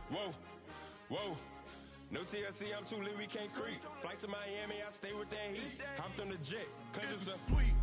Whoa, whoa. No TLC, I'm too lit, we can't creep. Flight to Miami, I stay with that heat. Hopped on the jet, cause it's a sweet.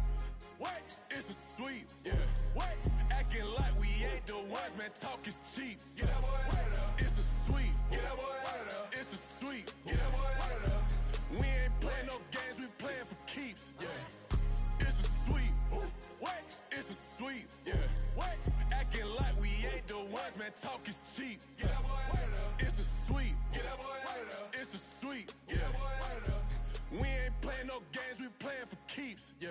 What? It's a sweet. Yeah. What? Acting like we ain't the ones, man. Talk is cheap. Get that boy out of there. It's a sweet. Get that boy out of there. It's a sweet. Get that boy out of there. We ain't playing no games, we playing for keeps. Yeah. It's a sweet. Ooh. What? It's a sweet. Yeah. What? Acting like we ain't the ones, man. Talk is cheap. Get that boy out of there. It's a sweet. Get that boy out of there. It's a sweet. Get that boy out of there. We ain't playing no games, we playing for keeps. Yeah.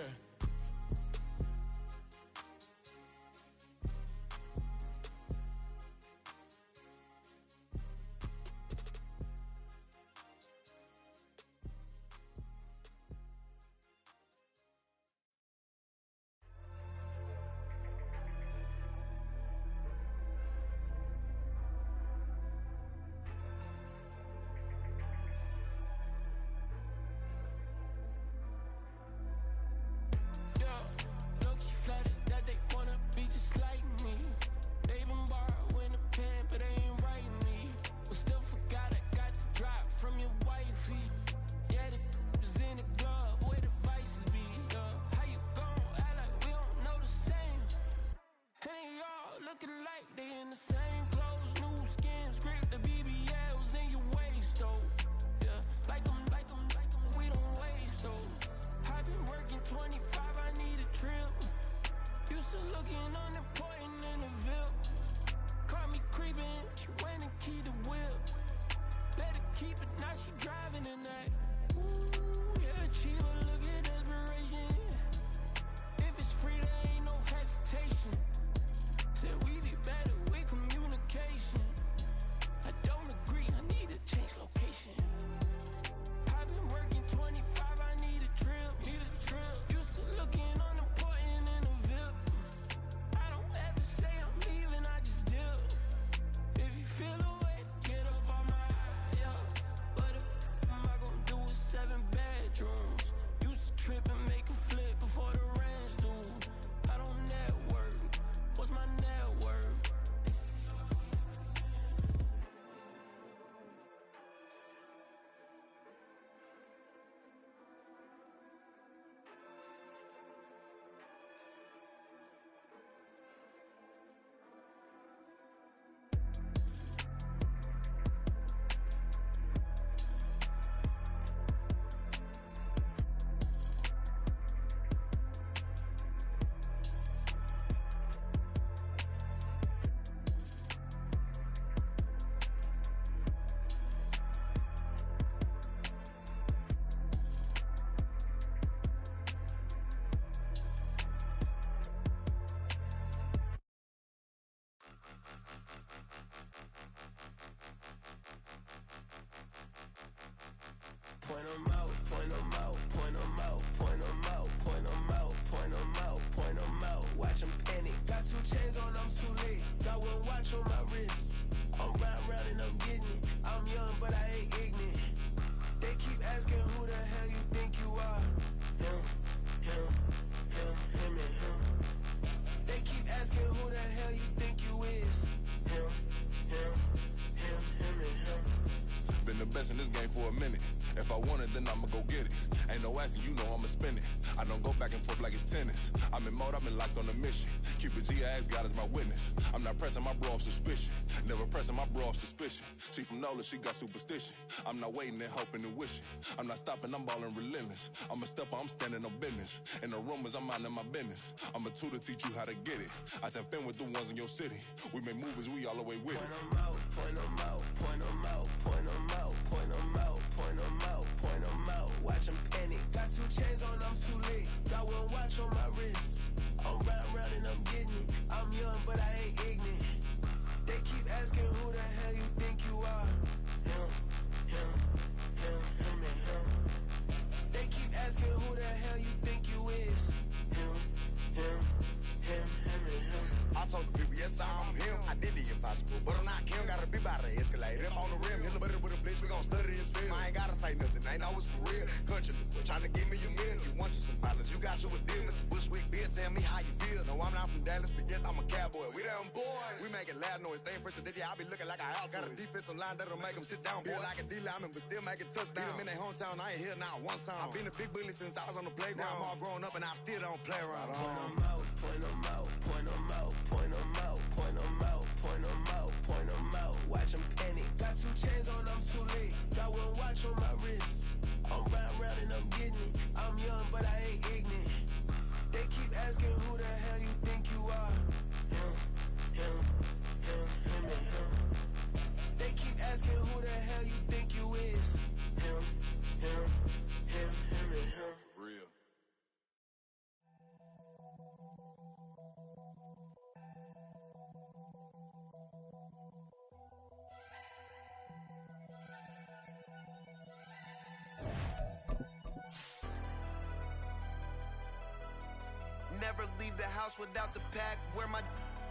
Flooded that they wanna be just like me. They been borrowing a pen, but they ain't writing me. But still forgot I got the drop from your wifey. Yeah, the was in the glove, where the vices be. How you gon' act like we don't know the same? Hey, y'all looking like they in the same clothes, new skins, grip the BBLs in your waist, though. Yeah, like them, we don't waste, though. I've been working 25, I need a trip. Used to looking unimportant in the Ville. Caught me creeping, she went and keyed the wheel. Let her keep it, now she driving in that. Ooh, yeah, Chiva, look at desperation. If it's free, there ain't no hesitation. Said we be better with communication. I don't agree, I need to change location. I've been working 25, I need a trip. Used to looking unimportant in the Ville. I don't ever say I'm leaving, I just deal. If you feel away, get up on my yeah. But am I gonna do with 7 bedrooms? Used to trip and make a flip before the rent's due. I don't network. What's my net worth? Point them out, point them out, point them out, point them out, point them out, point them out, point them out. Watch them panic. Got 2 chains on, I'm too late. Got 1 watch on my wrist. I'm round and I'm getting it. I'm young, but I ain't ignorant. They keep asking who the hell you think you are. Him, and him. They keep asking who the hell you think you is. Him, and him. Been the best in this game for a minute. If I want it, then I'ma go get it. Ain't no asking, you know I'ma spin it. I don't go back and forth like it's tennis. I'm in mode, I've been locked on a mission. Cupid G, I ask God as my witness. I'm not pressing my bro off suspicion. Never pressing my bro off suspicion. She from Nola, she got superstition. I'm not waiting and hoping and wishing. I'm not stopping, I'm balling relentless. I'm a stepper, I'm standing on business. In the rumors, I'm minding my business. I'm a tutor, teach you how to get it. I tap in with the ones in your city. We make movies, we all the way with it. Point them out, point them out, point them out, point them out, point them out, point them out, point them out. Watch them panic. Got 2 chains on, I'm too late. Got 1 watch on my wrist. I'm round and I'm getting it. I'm young, but I ain't ignorant. They keep asking who the hell you think you are. Him, and him. They keep asking who the hell you think you is. Him, and him. I told the people, yes, I'm him. I did the impossible, but I'm not Kim. Got a big about to escalate. Them on the rim, hit a bit with a blitz, we gon' study this film. I ain't gotta say nothing, ain't always for real. Country, tryna give me a meal. You want you some pilots, you got you a deal. Mr. Bushwick, Bill, tell me how you feel. No, I'm not from Dallas, but yes, I'm a cowboy. We them boys. We making loud noise, staying first today, I be looking like a house. Got a defensive line that'll make them sit down. Feel like a D-lineman, but still making touchdowns. Beat them in their hometown, I ain't here now one time. I've been a big bully since I was on the playground. Now I'm all grown up and I still don't play around. Point them out, point them out, point them out, point them out, point them out, point them out, point them out. Watch them panic. Got 2 chains on, I'm too late. Got 1 watch on my wrist. I'm round and I'm getting it. I'm young, but I ain't ignorant. They keep asking who the hell you think you are. Him, and him. They keep asking who the hell you think you is. Him, and him. Real. Never leave the house without the pack. Where my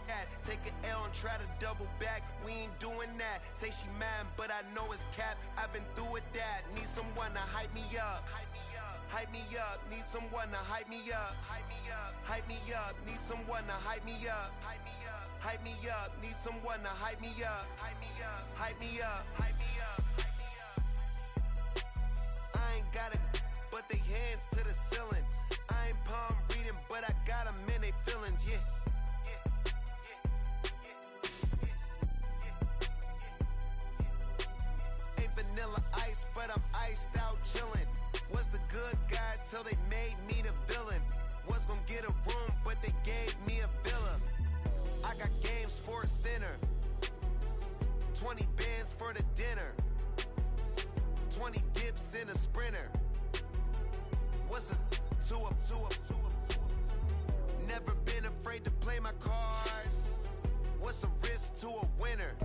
at? Take an L and try to double back. We ain't doing that. Say she mad, but I know it's cap. I've been through with that. Need someone to hype me up. Hype me up. Need someone to hype me up. Hype me up. Need someone to hype me up. Hype me up. Need someone to hype me up. Hype me up. I ain't got it, but they hands to the ceiling. I ain't palm reading, but I got them in they feelings, yeah. Ain't vanilla ice, but I'm iced out chillin'. Was the good guy till they made me the villain. Was gonna get a room, but they gave me a villa. I got game Sports Center. 20 bands for the dinner. 20 dips in a sprinter. What's a 2 up? Never been afraid to play my cards. What's a risk to a winner?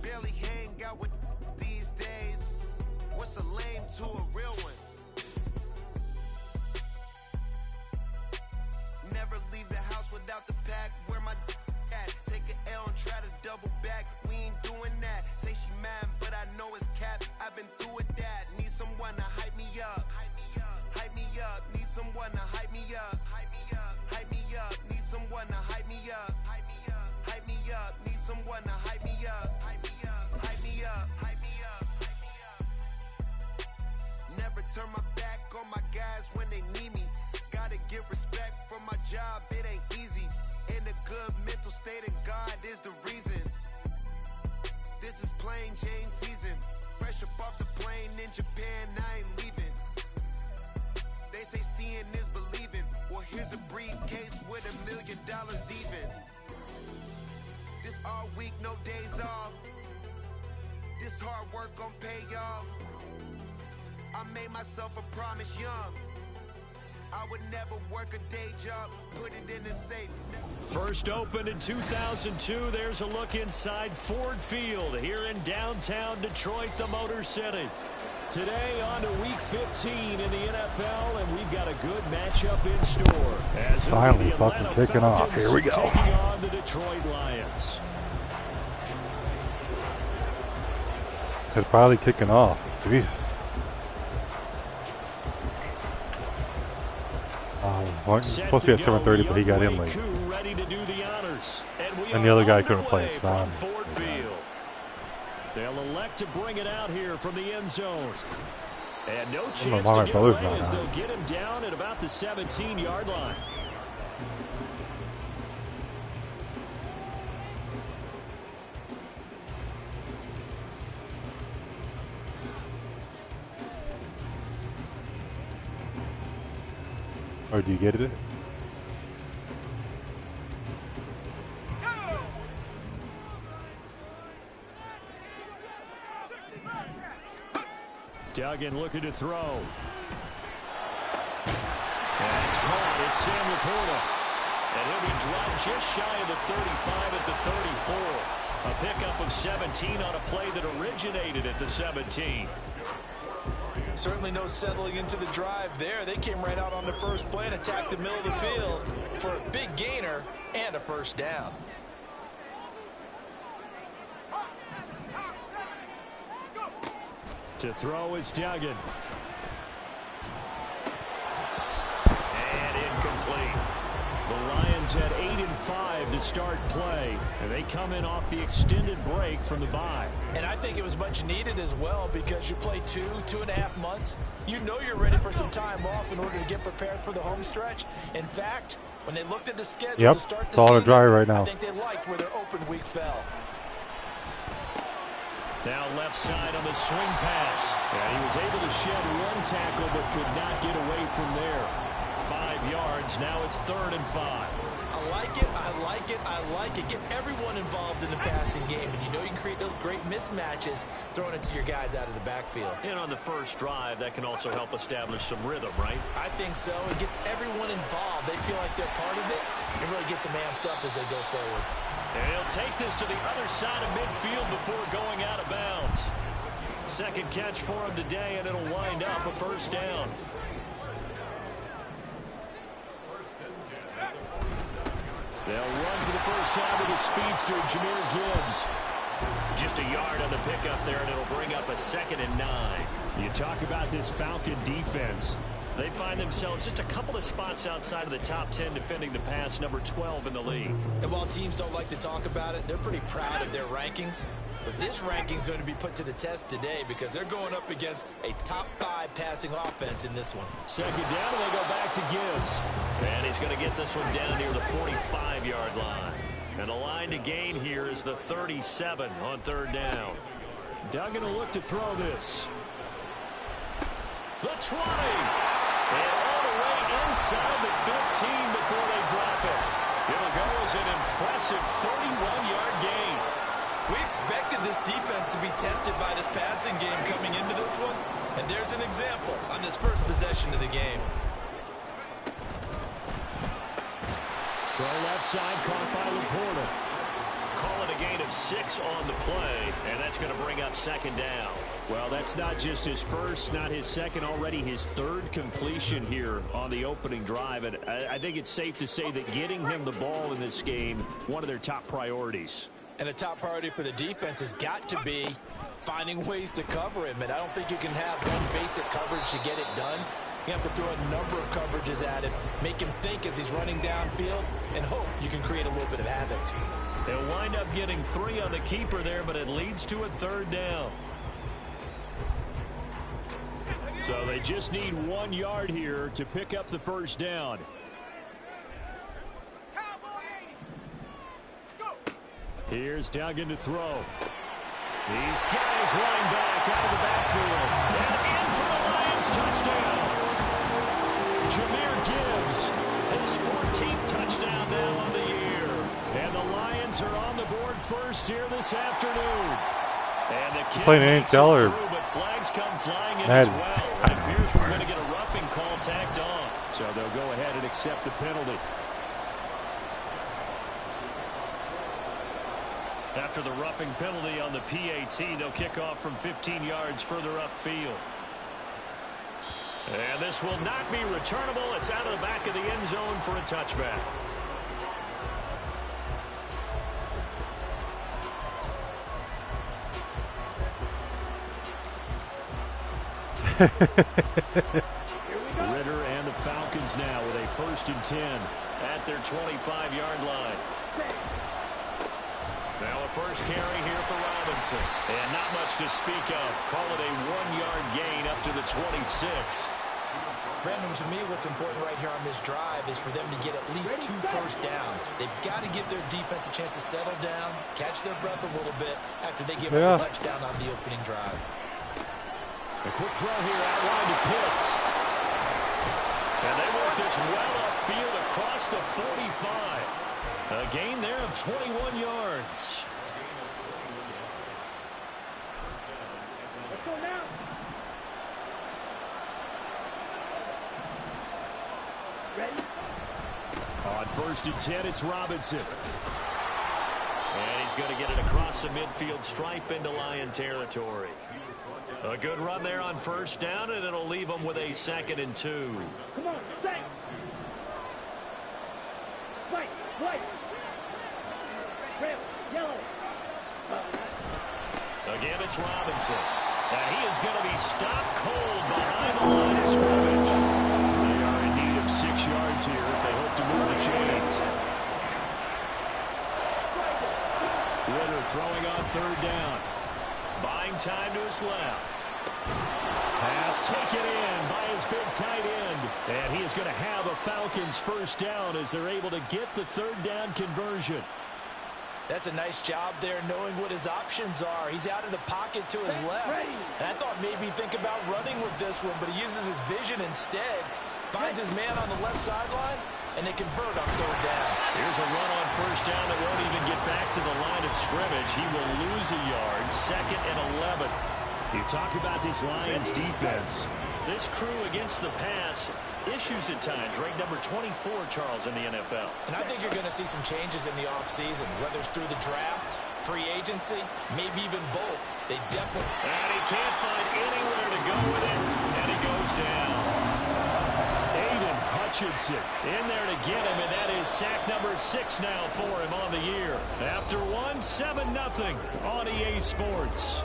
Barely hang out with these days. What's a lame to a real one? Never leave the house without the pack. Where my at? Take an L and try to double back. We ain't doing that. Say she mad, but I know it's cap. I've been through with that. Need someone to hype me up. Hype me up. Need someone to hype me up. Hype me up. Need someone to hype me up. Hype me up. Need someone to hype me up. Hype me up. Never turn my back on my guys when they need me. Gotta give respect for my job, it ain't easy. In a good mental state and God is the reason. This is plain Jane season. Fresh up off the plane in Japan, I ain't leaving. They say seeing is believing. Well, here's a briefcase with $1 million even. This all week, no days off. This hard work gon' pay off. I made myself a promise young. I would never work a day job, put it in the safe. First opened in 2002, there's a look inside Ford Field here in downtown Detroit, the Motor City. Today on to week 15 in the NFL, and we've got a good matchup in store. As finally fucking kicking off. Here we go. Taking on the Detroit Lions. It's probably kicking off. Jeez. Supposed to be at 7:30, but he got in late. Ready to do the honors. And the other guy couldn't play. It's fine. They'll elect to bring it out here from the end zone. And no chance to get away as they'll get him down at about the 17-yard line. Or do you get it? Duggan looking to throw. And it's caught. It's Sam Laporta. And he'll be dropped just shy of the 35 at the 34. A pickup of 17 on a play that originated at the 17. Certainly no settling into the drive there. They came right out on the first play and attacked the middle of the field for a big gainer and a first down. To throw is Duggan. And incomplete. The Lions had 8-5 to start play, and they come in off the extended break from the bye. And I think it was much needed as well, because you play 2.5 months. You know you're ready for some time off in order to get prepared for the home stretch. In fact, when they looked at the schedule to start the season, dry right now. I think they liked where their open week fell. Now left side on the swing pass. And he was able to shed one tackle but could not get away from there. 5 yards. Now it's 3rd and 5. I like it. I like it. I like it. Get everyone involved in the passing game. And you know you can create those great mismatches throwing it to your guys out of the backfield. And on the first drive, that can also help establish some rhythm, right? I think so. It gets everyone involved. They feel like they're part of it. It really gets them amped up as they go forward. And he'll take this to the other side of midfield before going out of bounds. Second catch for him today, and it'll wind up a first down. They'll run for the first time with the speedster, Jahmyr Gibbs. Just a yard on the pickup there, and it'll bring up a 2nd and 9. You talk about this Falcon defense. They find themselves just a couple of spots outside of the top 10 defending the pass, number 12 in the league. And while teams don't like to talk about it, they're pretty proud of their rankings. But this ranking is going to be put to the test today because they're going up against a top 5 passing offense in this one. Second down, and they go back to Gibbs. And he's going to get this one down near the 45-yard line. And the line to gain here is the 37 on 3rd down. Duggan will look to throw this. The 20. And all the way inside the 15 before they drop it. It'll go as an impressive 31-yard gain. We expected this defense to be tested by this passing game coming into this one. And there's an example on this first possession of the game. Throw left side, caught by Laporta. Call it a gain of 6 on the play, and that's going to bring up 2nd down. Well, that's not just his first, not his second, already his 3rd completion here on the opening drive. And I think it's safe to say that getting him the ball in this game, one of their top priorities. And a top priority for the defense has got to be finding ways to cover him. And I don't think you can have one basic coverage to get it done. You have to throw a number of coverages at him, make him think as he's running downfield, and hope you can create a little bit of havoc. They'll wind up getting 3 on the keeper there, but it leads to a 3rd down. So they just need 1 yard here to pick up the first down. Here's Duggan to throw. These guys running back out of the backfield. And in for the Lions touchdown. Jahmyr Gibbs, his 14th touchdown now on the year. And the Lions are on the board first here this afternoon. And the kick playing NHL or but flags come flying in as well. It appears we're going to get a roughing call tacked on. So they'll go ahead and accept the penalty. After the roughing penalty on the PAT, they'll kick off from 15 yards further upfield. And this will not be returnable. It's out of the back of the end zone for a touchback. Ritter and the Falcons now with a 1st and 10 at their 25-yard line. Now a first carry here for Robinson. And not much to speak of. Call it a 1-yard gain up to the 26. Brandon, to me, what's important right here on this drive is for them to get at least 2 first downs. They've got to give their defense a chance to settle down, catch their breath a little bit after they give up a touchdown on the opening drive. A quick throw here outline to Pitts. And they work this well upfield across the 45. A gain there of 21 yards. Let's go now. Ready? On 1st and 10, it's Robinson. And he's going to get it across the midfield stripe into Lion territory. A good run there on 1st down, and it'll leave them with a 2nd and 2. Come on, set. White. Red, yellow. Again, it's Robinson. And he is going to be stopped cold behind the line of scrimmage. They are in need of 6 yards here if they hope to move the chains. Ritter throwing on 3rd down. Buying time to his left. Pass taken in by his big tight end. And he is going to have a Falcons 1st down as they're able to get the 3rd down conversion. That's a nice job there knowing what his options are. He's out of the pocket to his left. And I thought maybe think about running with this one, but he uses his vision instead. Finds his man on the left sideline, and they convert on 3rd down. Here's a run on 1st down that won't even get back to the line of scrimmage. He will lose a yard. 2nd and 11. You talk about this Lions defense. This crew against the pass, issues at times. Ranked number 24, Charles, in the NFL. And I think you're going to see some changes in the offseason, whether it's through the draft, free agency, maybe even both. They definitely... And he can't find anywhere to go with it, and he goes down. Aiden Hutchinson in there to get him, and that is sack number 6 now for him on the year. After 7-0 on EA Sports.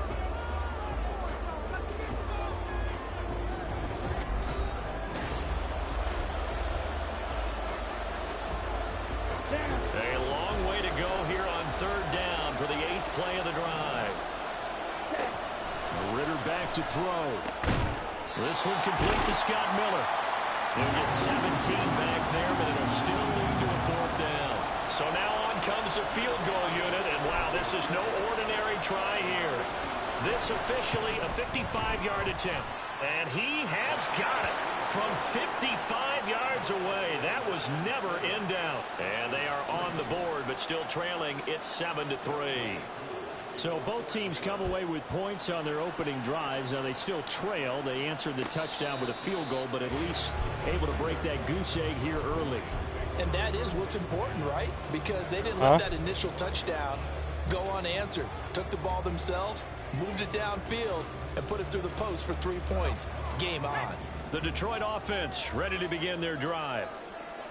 A long way to go here on 3rd down for the 8th play of the drive. Ritter back to throw. This one complete to Scott Miller. He'll get 17 back there, but it'll still lead to a 4th down. So now on comes the field goal unit, and wow, this is no ordinary try here. This officially a 55-yard attempt, and he has got it from 55 yards away. That was never in doubt. And they are on the board, but still trailing. It's 7-3. So both teams come away with points on their opening drives. Now they still trail. They answered the touchdown with a field goal, but at least able to break that goose egg here early. And that is what's important, right? Because they didn't let that initial touchdown go unanswered. Took the ball themselves, moved it downfield, and put it through the post for 3 points. Game on. The Detroit offense ready to begin their drive.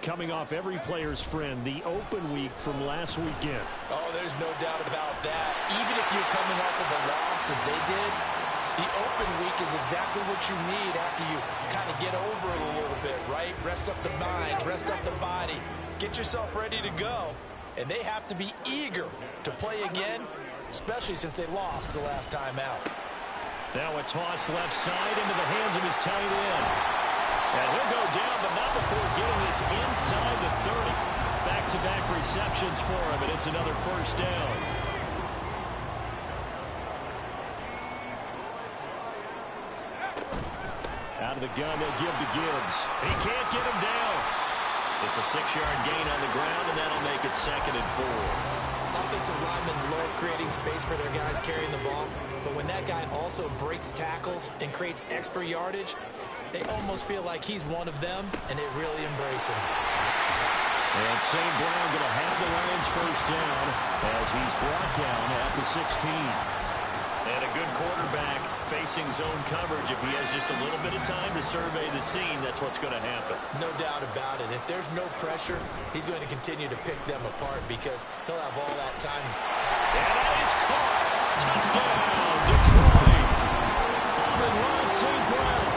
Coming off every player's friend, the open week from last weekend. Oh, there's no doubt about that. Even if you're coming off of a loss as they did, the open week is exactly what you need after you kind of get over it a little bit, right? Rest up the mind, rest up the body, get yourself ready to go. And they have to be eager to play again, especially since they lost the last time out. Now a toss left side into the hands of his tight end. And he'll go down, but not before getting this inside the 30. Back-to-back receptions for him, and it's another 1st down. Out of the gun, they'll give to Gibbs. He can't get him down. It's a 6-yard gain on the ground, and that'll make it 2nd and 4. Offensive linemen love creating space for their guys carrying the ball, but when that guy also breaks tackles and creates extra yardage, they almost feel like he's one of them, and they really embrace him. And St. Brown going to have the Lions 1st down as he's brought down at the 16. And a good quarterback facing zone coverage. If he has just a little bit of time to survey the scene, that's what's going to happen. No doubt about it. If there's no pressure, he's going to continue to pick them apart because he'll have all that time. And that is caught. Touchdown, Detroit. Amon-Ra St. Brown.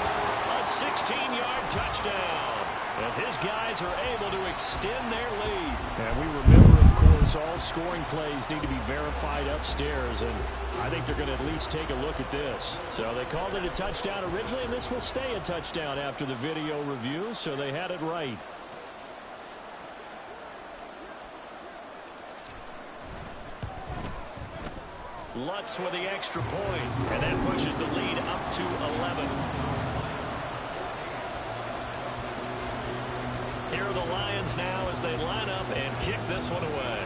A 16-yard touchdown as his guys are able to extend their lead. And we remember, of course, all scoring plays need to be verified upstairs, and I think they're going to at least take a look at this. So they called it a touchdown originally, and this will stay a touchdown after the video review, so they had it right. Lutz with the extra point, and that pushes the lead up to 11. Here are the Lions now as they line up and kick this one away.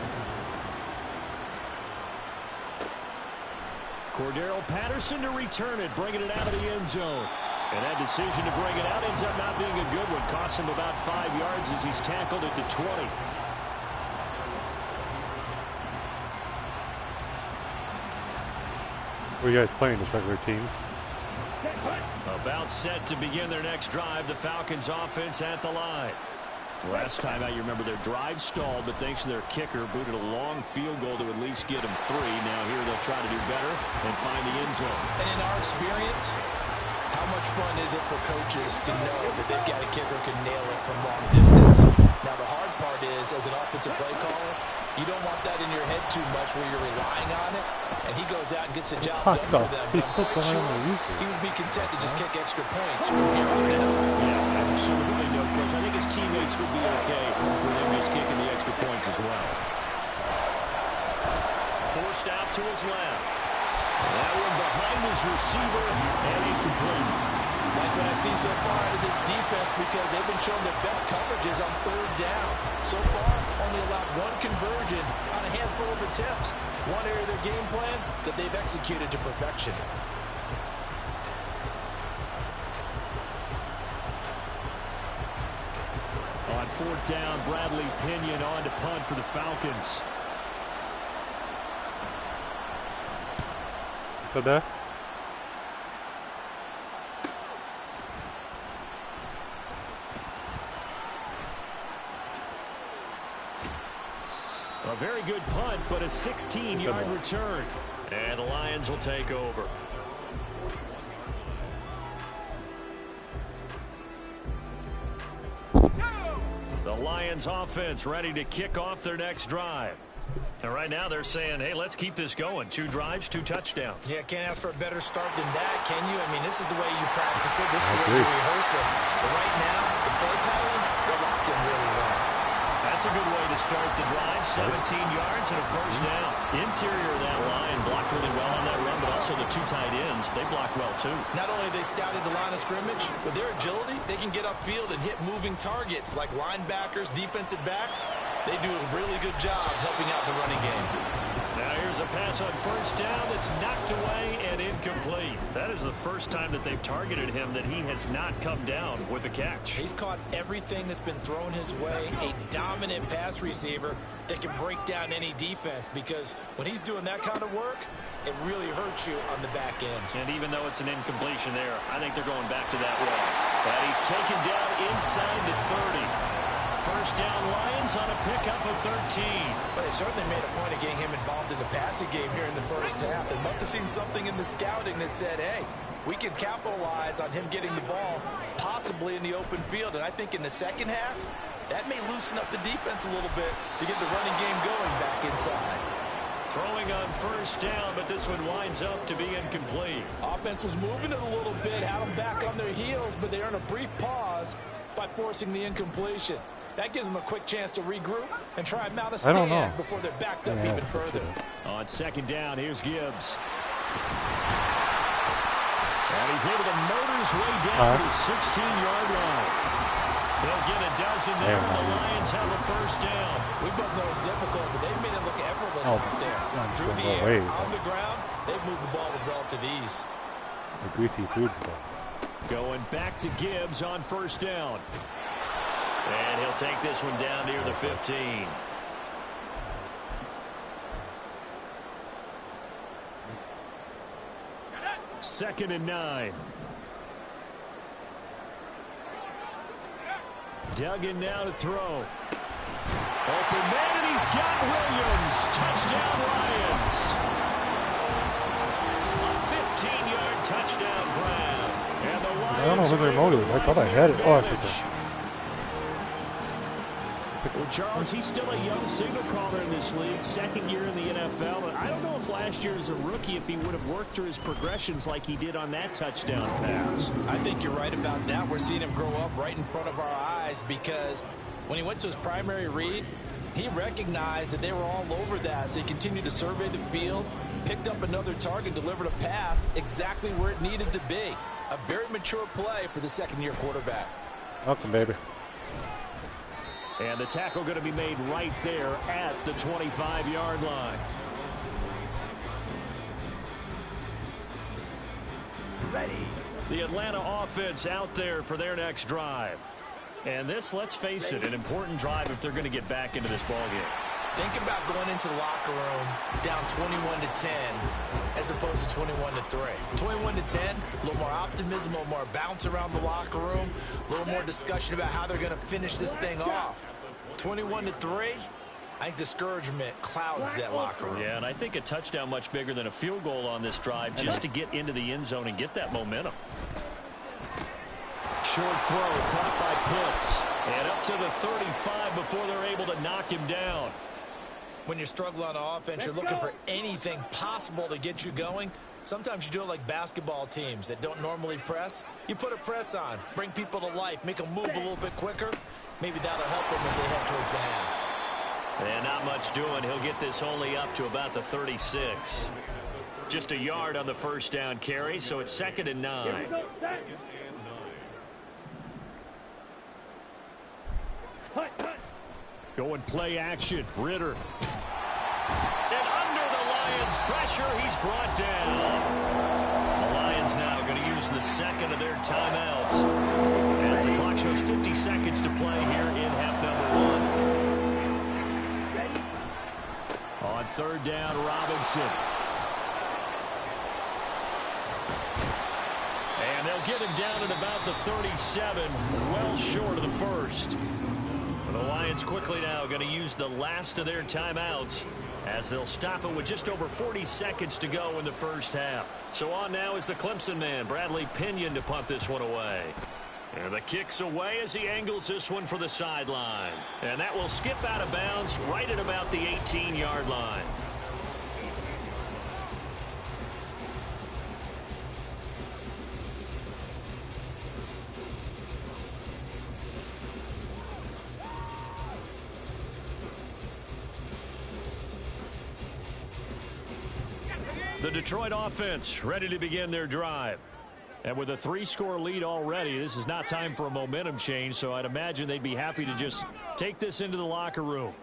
Cordero Patterson to return it, bringing it out of the end zone. And that decision to bring it out ends up not being a good one. Costs him about 5 yards as he's tackled at the 20. What are you guys playing, this regular teams? About set to begin their next drive. The Falcons offense at the line. Last time out, you remember their drive stalled, but thanks to their kicker, booted a long field goal to at least get them 3. Now here they'll try to do better and find the end zone. And in our experience, how much fun is it for coaches to know that they've got a kicker who can nail it from long distance? Now the hard part is, as an offensive play caller, you don't want that in your head too much where you're relying on it, and he goes out and gets the job done for them. But I'm quite sure he would be content to just kick extra points from here on out. Yeah, absolutely no question. I think his teammates would be okay with him just kicking the extra points as well. Forced out to his left. That one behind his receiver and incomplete. Like what I see so far out of this defense, because they've been showing their best coverages on 3rd down. So far, only allowed 1 conversion on a handful of attempts. One area of their game plan that they've executed to perfection. On 4th down, Bradley Pinion on to punt for the Falcons. So there. A very good punt, but a 16-yard return. And the Lions will take over. The Lions offense ready to kick off their next drive. And right now they're saying, hey, let's keep this going. 2 drives, 2 touchdowns. Yeah, can't ask for a better start than that, can you? I mean, this is the way you practice it. This is the way you rehearse it. But right now, the play calling, they're locked in really well. That's a good way to start the drive. 17 yards and a 1st down. Interior of that line blocked really well on that run, but also the 2 tight ends, they block well too. Not only they scouted the line of scrimmage, with their agility, they can get upfield and hit moving targets like linebackers, defensive backs. They do a really good job helping out the running game. Now here's a pass on 1st down that's knocked away and incomplete. That is the first time that they've targeted him that he has not come down with a catch. He's caught everything that's been thrown his way. A dominant pass receiver that can break down any defense, because when he's doing that kind of work, it really hurts you on the back end. And even though it's an incompletion there, I think they're going back to that way. But he's taken down inside the 30. 1st down, Lions on a pickup of 13. But they certainly made a point of getting him involved in the passing game here in the 1st half. They must have seen something in the scouting that said, hey, we can capitalize on him getting the ball possibly in the open field. And I think in the 2nd half, that may loosen up the defense a little bit to get the running game going back inside. Throwing on 1st down, but this one winds up to be incomplete. Offense was moving it a little bit, had them back on their heels, but they earn a brief pause by forcing the incompletion. That gives them a quick chance to regroup and try and mount a stand before they're backed up even further. On 2nd down, here's Gibbs. And he's able to motor his way down to the 16-yard line. They'll get a dozen there, and the Lions have the 1st down. We both know it's difficult, but they've made it look effortless out there. Through the air, on the ground, they've moved the ball with relative ease. A greasy food ball. Going back to Gibbs on 1st down. And he'll take this one down near the 15. Second and 9. Duggan now to throw. Open man, and he's got Williams. Touchdown, Lions. A 15-yard touchdown grab. And the Lions, I don't know who their motive is. I thought I had it. Oh, I should have. Well, Charles, he's still a young signal caller in this league, 2nd year in the NFL. But I don't know if last year as a rookie, if he would have worked through his progressions like he did on that touchdown pass. I think you're right about that. We're seeing him grow up right in front of our eyes, because when he went to his primary read, he recognized that they were all over that. So he continued to survey the field, picked up another target, delivered a pass exactly where it needed to be. A very mature play for the 2nd-year quarterback. Welcome, baby. And the tackle going to be made right there at the 25-yard line. Ready. The Atlanta offense out there for their next drive. And this, let's face it, an important drive if they're going to get back into this ballgame. Think about going into the locker room down 21-10 as opposed to 21-3. 21-10, a little more optimism, a little more bounce around the locker room, a little more discussion about how they're going to finish this thing off. 21-3, I think discouragement clouds that locker room. Yeah, and I think a touchdown much bigger than a field goal on this drive just to get into the end zone and get that momentum. Short throw caught by Pitts. And up to the 35 before they're able to knock him down. When you're struggling on offense, you're looking for anything possible to get you going. Sometimes you do it like basketball teams that don't normally press. You put a press on, bring people to life, make them move a little bit quicker. Maybe that'll help them as they head towards the half. And not much doing. He'll get this only up to about the 36. Just a yard on the first down carry, so it's 2nd and 9. Going play action. Ritter. And under the Lions' pressure, he's brought down. The Lions now going to use the second of their timeouts as the clock shows 50 seconds to play here in half number 1. On 3rd down, Robinson. And they'll get him down at about the 37, well short of the first. The Lions quickly now going to use the last of their timeouts as they'll stop it with just over 40 seconds to go in the first half. So on now is the Clemson man, Bradley Pinion, to punt this one away. And the kick's away as he angles this one for the sideline. And that will skip out of bounds right at about the 18-yard line. The Detroit offense ready to begin their drive. And with a 3-score lead already, this is not time for a momentum change, so I'd imagine they'd be happy to just take this into the locker room.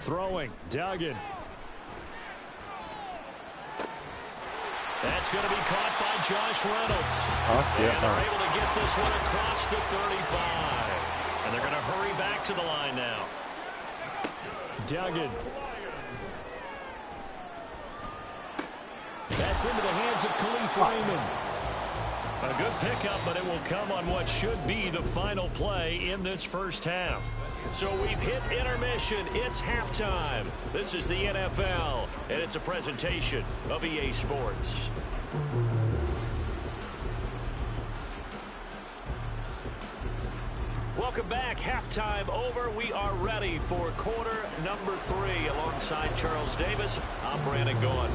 Throwing, Duggan. That's going to be caught by Josh Reynolds. And they're able to get this one across the 35. And they're going to hurry back to the line now. Duggan. That's into the hands of Khalif Raymond. A good pickup, but it will come on what should be the final play in this first half. So we've hit intermission. It's halftime. This is the NFL, and it's a presentation of EA Sports. Welcome back. Halftime over. We are ready for quarter number 3. Alongside Charles Davis, I'm Brandon Gaughan.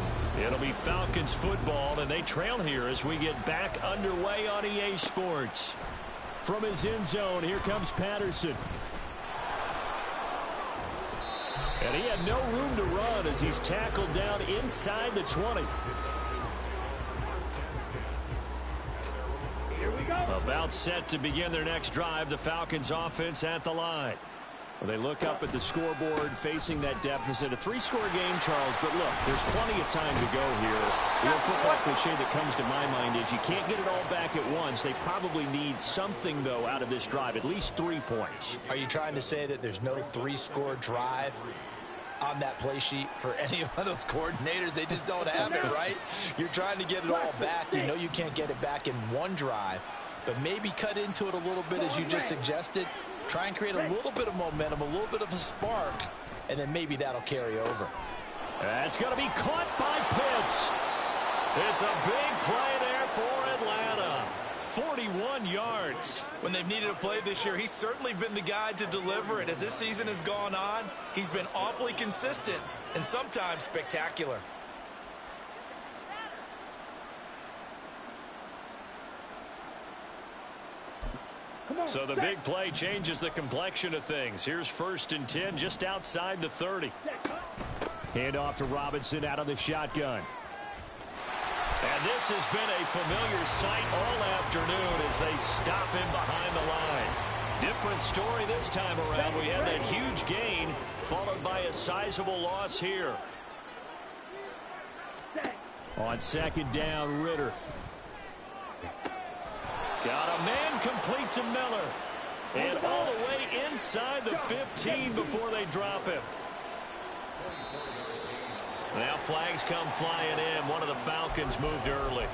It'll be Falcons football, and they trail here as we get back underway on EA Sports. From his end zone, here comes Patterson. And he had no room to run as he's tackled down inside the 20. Here we go. About set to begin their next drive, the Falcons offense at the line. Well, they look up at the scoreboard facing that deficit. A 3-score game, Charles, but look, there's plenty of time to go here. The old football cliche that comes to my mind is you can't get it all back at once. They probably need something, though, out of this drive, at least 3 points. Are you trying to say that there's no 3-score drive on that play sheet for any of those coordinators? They just don't have it, right? You're trying to get it all back. You know you can't get it back in one drive, but maybe cut into it a little bit as you just suggested. Try and create a little bit of momentum, a little bit of a spark, and then maybe that'll carry over. That's going to be caught by Pitts. It's a big play there for Atlanta. 41 yards. When they've needed a play this year, he's certainly been the guy to deliver it. As this season has gone on, he's been awfully consistent and sometimes spectacular. So the big play changes the complexion of things. Here's 1st and 10 just outside the 30. Hand off to Robinson out of the shotgun. And this has been a familiar sight all afternoon as they stop him behind the line. Different story this time around. We had that huge gain followed by a sizable loss here. On 2nd down, Ritter. Got a man complete to Miller. And all the way inside the 15 before they drop him. Now flags come flying in. One of the Falcons moved early.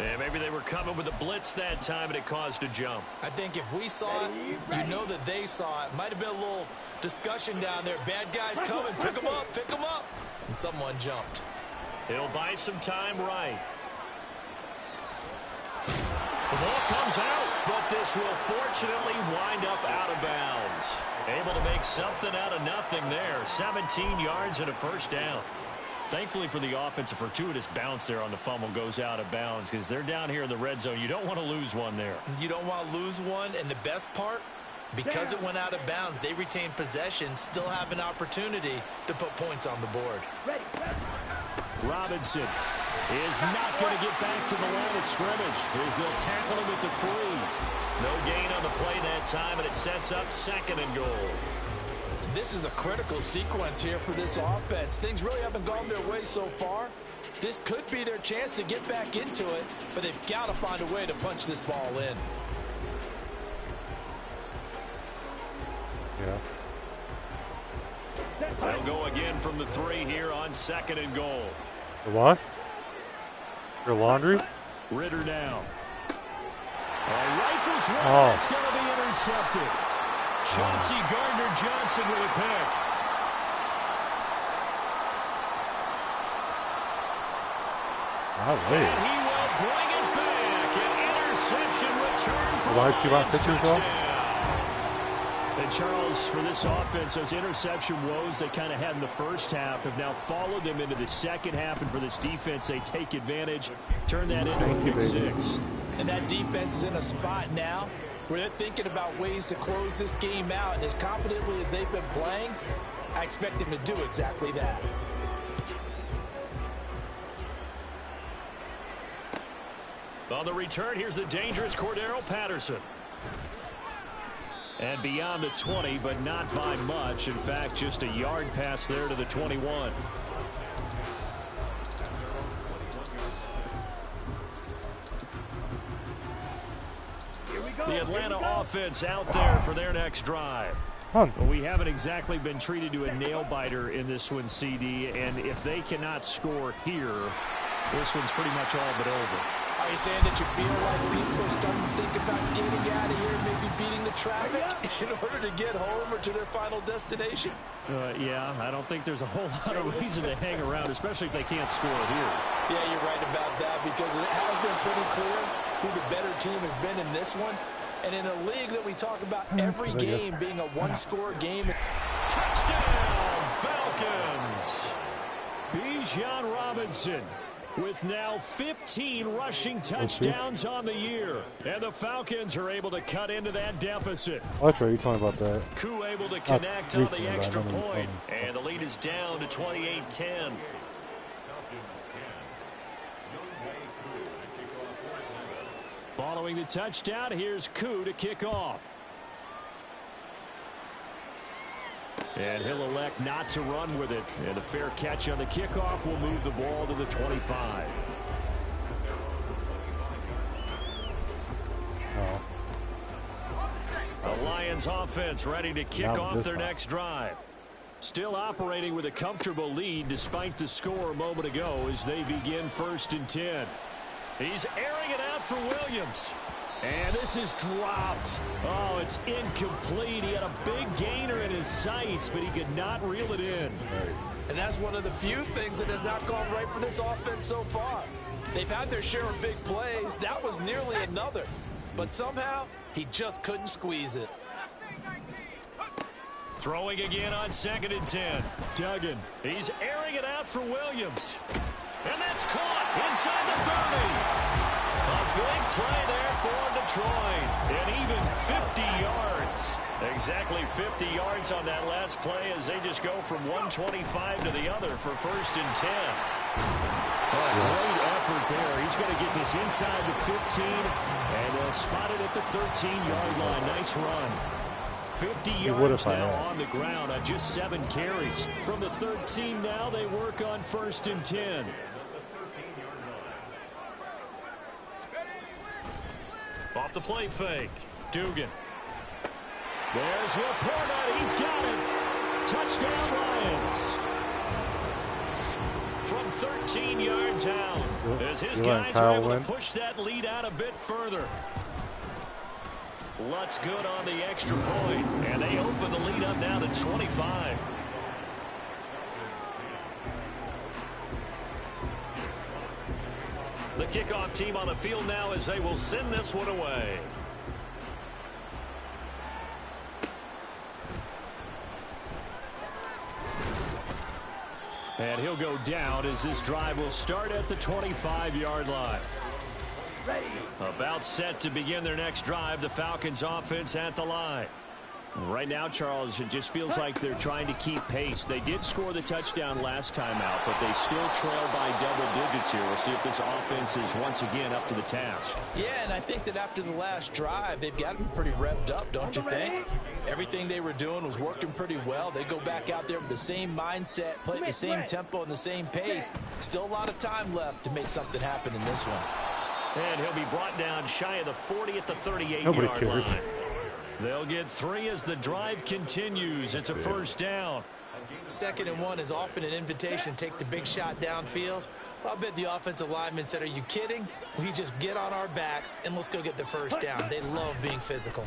And maybe they were coming with a blitz that time and it caused a jump. I think if we saw it, you know that they saw it. Might have been a little discussion down there. Bad guys coming. Pick them up. Pick them up. And someone jumped. It'll buy some time right. The ball comes out, but this will fortunately wind up out of bounds. Able to make something out of nothing there. 17 yards and a first down. Thankfully for the offense, a fortuitous bounce there on the fumble goes out of bounds because they're down here in the red zone. You don't want to lose one there. You don't want to lose one, and the best part, because it went out of bounds, they retain possession, still have an opportunity to put points on the board. Robinson is not going to get back to the line of scrimmage as they'll tackle him at the 3. No gain on the play that time, and it sets up 2nd and goal. This is a critical sequence here for this offense. Things really haven't gone their way so far. This could be their chance to get back into it, but they've got to find a way to punch this ball in. Yeah. They'll go again from the 3 here on 2nd and goal. The what? Your laundry? Ritter now. Rifles one. Oh. It's going to be intercepted. Chauncey Gardner-Johnson with a pick. And he will bring it back. An interception return for a touchdown. And Charles, for this offense, those interception woes they kind of had in the first half have now followed them into the second half. And for this defense, they take advantage, turn that into a pick 6. And that defense is in a spot now where they're thinking about ways to close this game out. And as confidently as they've been playing, I expect them to do exactly that. On the return, here's the dangerous Cordero Patterson. And beyond the 20, but not by much. In fact, just a yard pass there to the 21. The Atlanta offense out there for their next drive. Well, we haven't exactly been treated to a nail-biter in this one, CD, and if they cannot score here, this one's pretty much all but over. Are you saying that you feel like people are starting to think about getting out of here, maybe beating the traffic in order to get home or to their final destination? Yeah, I don't think there's a whole lot of reason to hang around, especially if they can't score here. Yeah, you're right about that because it has been pretty clear who the better team has been in this one. And in a league that we talk about every game being a one-score game. Touchdown, Falcons! Bijan Robinson with now 15 rushing touchdowns on the year. And the Falcons are able to cut into that deficit. Oh, that's right, you're talking about that. Koo able to connect on the extra point. And the lead is down to 28-10. Following the touchdown, here's Koo to kick off. And he'll elect not to run with it. And a fair catch on the kickoff will move the ball to the 25. The Lions offense ready to kick off their next drive. Still operating with a comfortable lead despite the score a moment ago as they begin 1st and 10. He's airing it out for Williams. And this is dropped. Oh, it's incomplete. He had a big gainer in his sights, but he could not reel it in. And that's one of the few things that has not gone right for this offense so far. They've had their share of big plays. That was nearly another. But somehow, he just couldn't squeeze it. Throwing again on 2nd and 10. Duggan. He's airing it out for Williams. And that's caught inside the 30. A big play there for Detroit. And even 50 yards. Exactly 50 yards on that last play as they just go from 125 to the other for 1st and 10. Great effort there. He's going to get this inside the 15. And they'll spot it at the 13-yard line. Nice run. 50 yards now on the ground on just 7 carries. From the 13 now, they work on 1st and 10. Off the play fake. Dugan. There's Laporta. He's got it. Touchdown, Lions. From 13 yards out, as his guys are able to push that lead out a bit further. Lutz good on the extra point, and they open the lead up now to 25. The kickoff team on the field now as they will send this one away. And he'll go down as this drive will start at the 25-yard line. About set to begin their next drive, the Falcons offense at the line. Right now, Charles, it just feels like they're trying to keep pace. They did score the touchdown last time out, but they still trail by double digits here. We'll see if this offense is once again up to the task. Yeah, and I think that after the last drive, they've got to be pretty revved up, don't you think? Everything they were doing was working pretty well. They go back out there with the same mindset, play at the same tempo and the same pace. Still a lot of time left to make something happen in this one. And he'll be brought down shy of the 40 at the 38-yard line. They'll get 3 as the drive continues. It's a first down. 2nd and 1 is often an invitation to take the big shot downfield. I bet the offensive lineman said, are you kidding? We just get on our backs and let's go get the first down. They love being physical.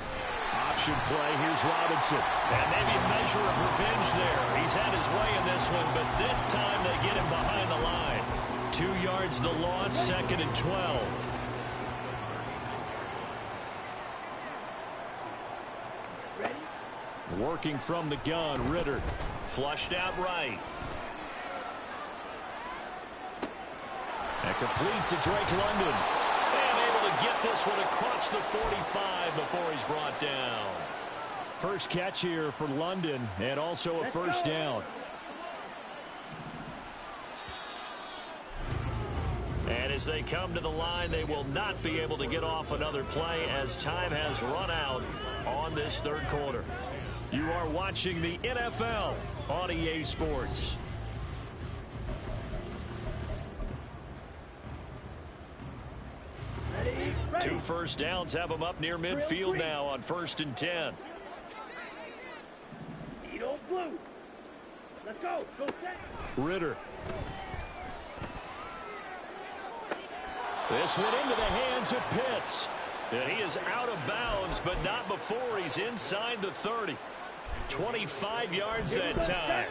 Option play. Here's Robinson. And maybe a measure of revenge there. He's had his way in this one, but this time they get him behind the line. 2 yards the loss, 2nd and 12. Working from the gun, Ritter. Flushed out right. And complete to Drake London. And able to get this one across the 45 before he's brought down. First catch here for London, and also a first down. And as they come to the line, they will not be able to get off another play as time has run out on this third quarter. You are watching the NFL on EA Sports. Two first downs have them up near midfield now on 1st and 10. Let's go. Go set. Ritter. This one into the hands of Pitts. And he is out of bounds, but not before he's inside the 30. 25 yards that time.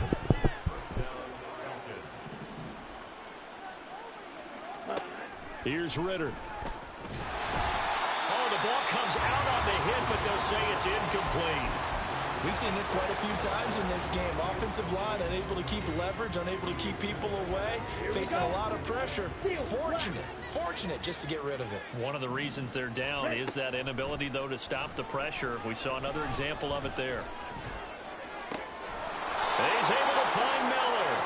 Here's Ritter. Oh, the ball comes out on the hit, but they'll say it's incomplete. We've seen this quite a few times in this game. Offensive line unable to keep leverage, unable to keep people away, facing a lot of pressure. Fortunate just to get rid of it. One of the reasons they're down is that inability, though, to stop the pressure. We saw another example of it there. He's able to find Miller.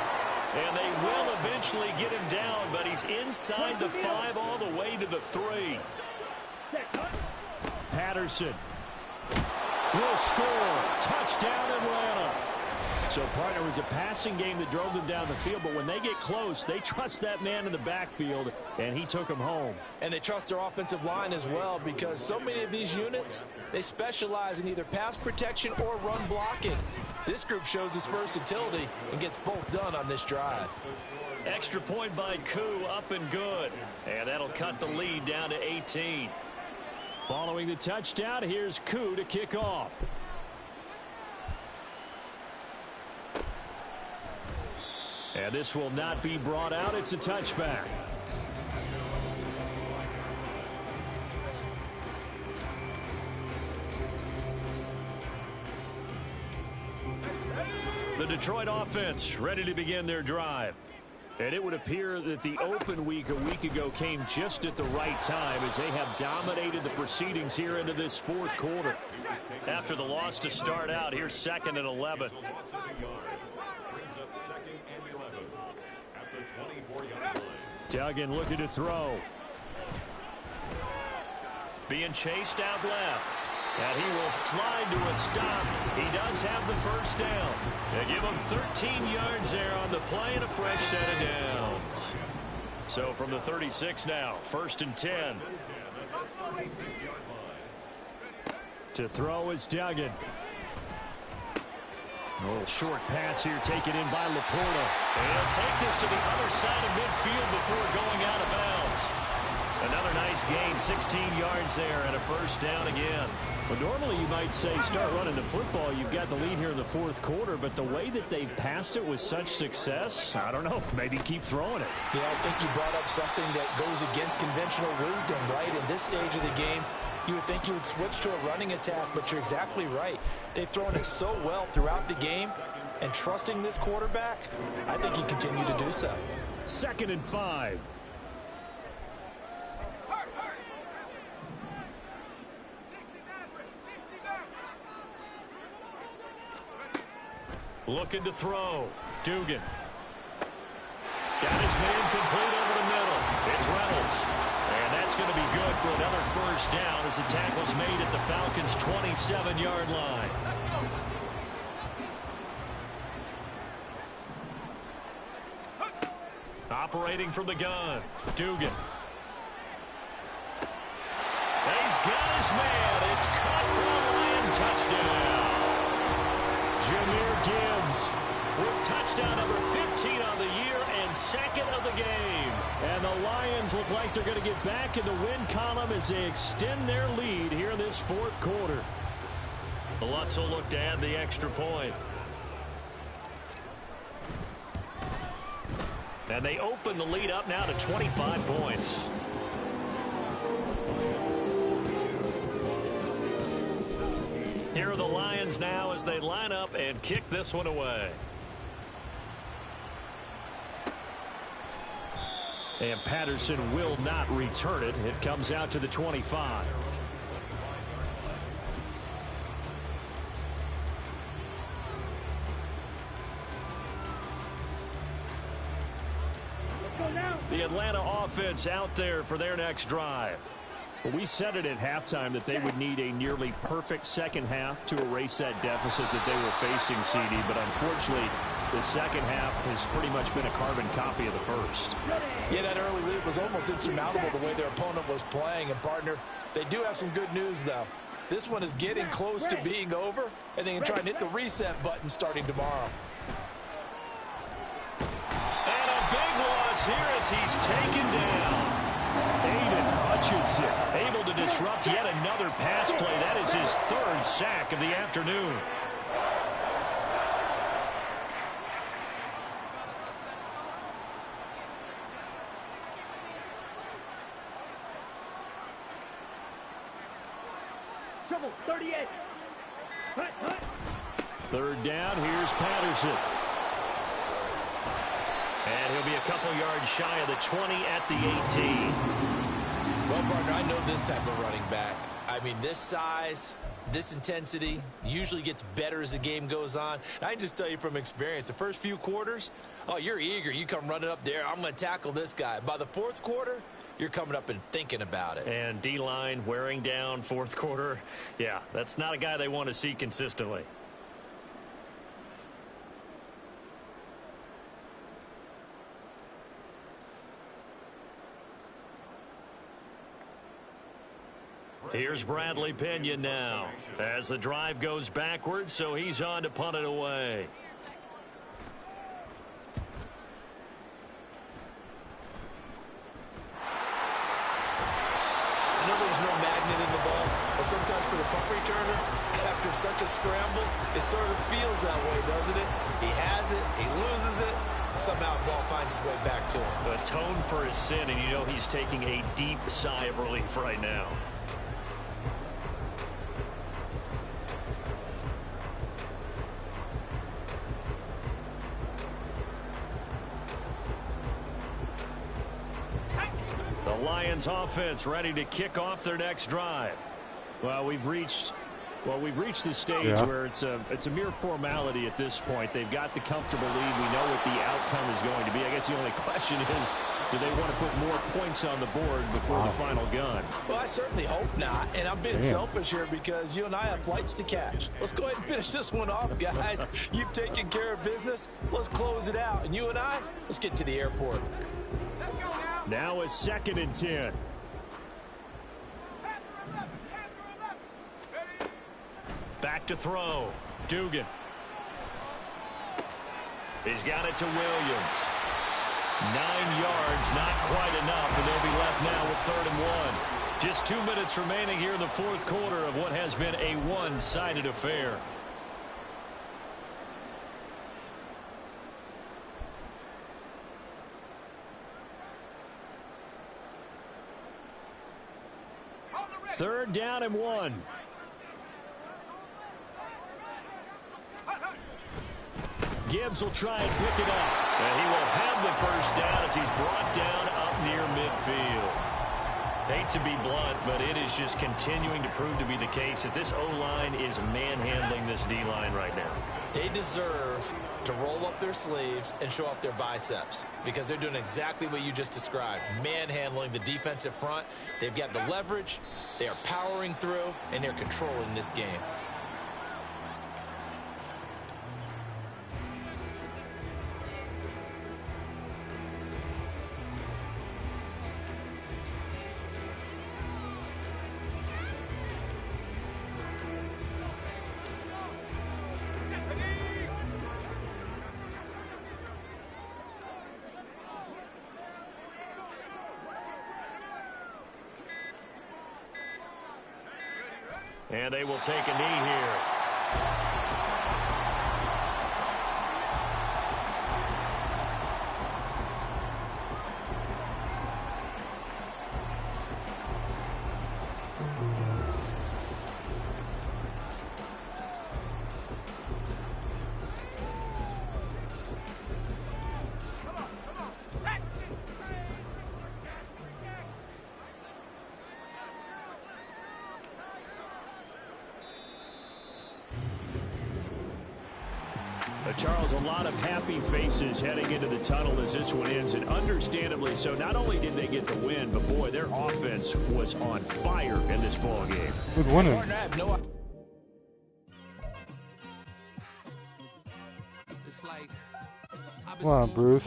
And they will eventually get him down, but he's inside the 5 all the way to the 3. Patterson will score. Touchdown, Atlanta. So, partner, it was a passing game that drove them down the field, but when they get close, they trust that man in the backfield, and he took them home. And they trust their offensive line as well, because so many of these units, they specialize in either pass protection or run blocking. This group shows its versatility and gets both done on this drive. Extra point by Koo, up and good. And that'll cut the lead down to 18. Following the touchdown, here's Koo to kick off. And this will not be brought out. It's a touchback. The Detroit offense ready to begin their drive. And it would appear that the open week a week ago came just at the right time as they have dominated the proceedings here into this fourth quarter. After the loss to start out, here's 2nd and 11. Duggan looking to throw. Being chased out left. And he will slide to a stop. He does have the first down. They give him 13 yards there on the play and a fresh set of downs. So from the 36 now, 1st and 10. To throw is Duggan. A little short pass here taken in by Laporta. And he'll take this to the other side of midfield before going out of bounds. Another nice gain, 16 yards there, and a first down again. Well, normally you might say start running the football. You've got the lead here in the fourth quarter, but the way that they've passed it with such success, I don't know, maybe keep throwing it. Yeah, I think you brought up something that goes against conventional wisdom, right? In this stage of the game, you would think you would switch to a running attack, but you're exactly right. They've thrown it so well throughout the game, and trusting this quarterback, I think you continue to do so. 2nd and 5. Looking to throw. Dugan. Got his man complete over the middle. It's Reynolds. And that's going to be good for another first down as the tackle's made at the Falcons' 27-yard line. Operating from the gun. Dugan. He's got his man. It's caught for a Lion touchdown. Jahmyr Gibbs with touchdown number 15 on the year and 2nd of the game. And the Lions look like they're going to get back in the win column as they extend their lead here in this 4th quarter. The Lutz will look to add the extra point. And they open the lead up now to 25 points. Here are the Lions now as they line up and kick this one away. And Patterson will not return it. It comes out to the 25. The Atlanta offense out there for their next drive. Well, we said it at halftime that they would need a nearly perfect second half to erase that deficit that they were facing, CD. But unfortunately, the second half has pretty much been a carbon copy of the first. Yeah, that early lead was almost insurmountable the way their opponent was playing. And, partner, they do have some good news, though. This one is getting close to being over, and they can try and hit the reset button starting tomorrow. And a big loss here as he's taken down. Aiden Hutchinson able to disrupt yet another pass play. That is his 3rd sack of the afternoon. Trouble, 38. Hut, hut. 3rd down, here's Patterson. And he'll be a couple yards shy of the 20 at the 18. Well, partner, I know this type of running back. I mean, this size, this intensity usually gets better as the game goes on. And I can just tell you from experience, the first few quarters, oh, you're eager. You come running up there, I'm going to tackle this guy. By the 4th quarter, you're coming up and thinking about it. And D-line wearing down 4th quarter. Yeah, that's not a guy they want to see consistently. Here's Bradley Pena now as the drive goes backwards, so he's on to punt it away. I know there's no magnet in the ball, but sometimes for the punt returner, after such a scramble, it sort of feels that way, doesn't it? He has it, he loses it, somehow the ball finds its way back to him. Atone for his sin, and you know he's taking a deep sigh of relief right now. The Lions offense ready to kick off their next drive. Well, we've reached the stage where it's a mere formality at this point. They've got the comfortable lead. We know what the outcome is going to be. I guess the only question is, do they want to put more points on the board before the final gun? Well, I certainly hope not. And I'm being selfish here because you and I have flights to catch. Let's go ahead and finish this one off, guys. You've taken care of business. Let's close it out. And you and I, let's get to the airport. Now a 2nd and 10. Back to throw. Dugan. He's got it to Williams. 9 yards, not quite enough, and they'll be left now with 3rd and 1. Just 2 minutes remaining here in the fourth quarter of what has been a one-sided affair. Third down and 1. Gibbs will try and pick it up. And he will have the first down as he's brought down up near midfield. Hate to be blunt, but it is just continuing to prove to be the case that this O-line is manhandling this D-line right now. They deserve to roll up their sleeves and show up their biceps because they're doing exactly what you just described, manhandling the defensive front. They've got the leverage, they are powering through, and they're controlling this game. And they will take a knee here. Charles, a lot of happy faces heading into the tunnel as this one ends, and understandably so. Not only did they get the win, but boy, their offense was on fire in this ball game. Good winning. Come on, Bruce.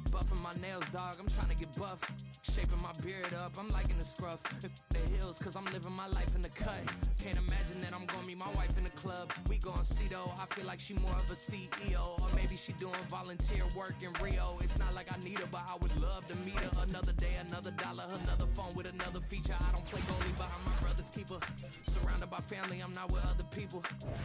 Buffing my nails, dog, I'm trying to get buff. Shaping my beard up, I'm liking the scruff. The hills, cause I'm living my life in the cut. Can't imagine that I'm gonna meet my wife in the club. We gon' see though, I feel like she more of a CEO. Or maybe she doing volunteer work in Rio. It's not like I need her, but I would love to meet her. Another day, another dollar, another phone with another feature. I don't play goalie, but I'm my brother's keeper. Surrounded by family, I'm not with other people.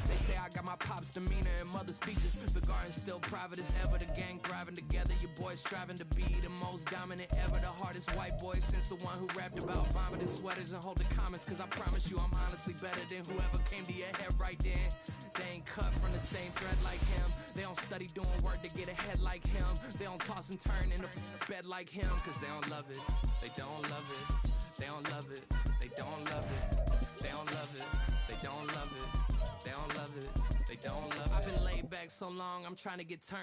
They say I got my pop's demeanor and mother's features. The garden's still private as ever, the gang thriving together. Your boys striving to be the most dominant ever. The hardest white boy since the one who rapped about vomiting sweaters and holding comments. Cause I promise you I'm honestly better than whoever came to your head right then. They ain't cut from the same thread like him. They don't study doing work to get ahead like him. They don't toss and turn in the bed like him. Cause they don't love it, they don't love it. They don't love it, they don't love it. They don't love it, they don't love it. They don't love it, they don't love it. I've been laid back so long, I'm trying to get turned.